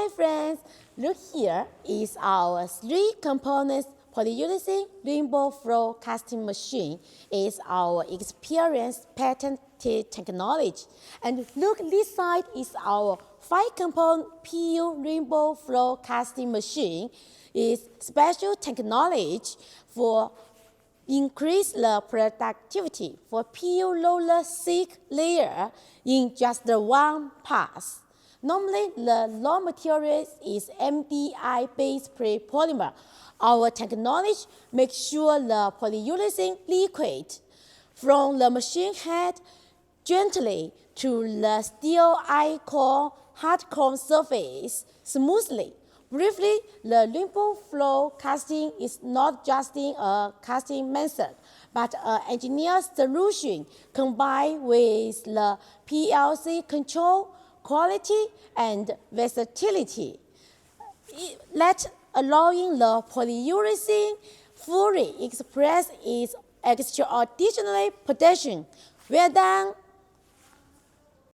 Hi friends, look here is our 3-component polyurethane rainbow flow casting machine. It's our experienced patented technology. And look, this side is our 5-component PU rainbow flow casting machine. It's special technology for increase the productivity for PU roller thick layer in just the one pass. Normally, the raw material is MDI-based polymer. Our technology makes sure the polyurethane liquid from the machine head gently to the steel I-core hard-core surface smoothly. Briefly, the rainbow flow casting is not just a casting method, but an engineered solution combined with the PLC control, quality, and versatility. That allowing the polyurethane fully express its extraordinary potential. Well done.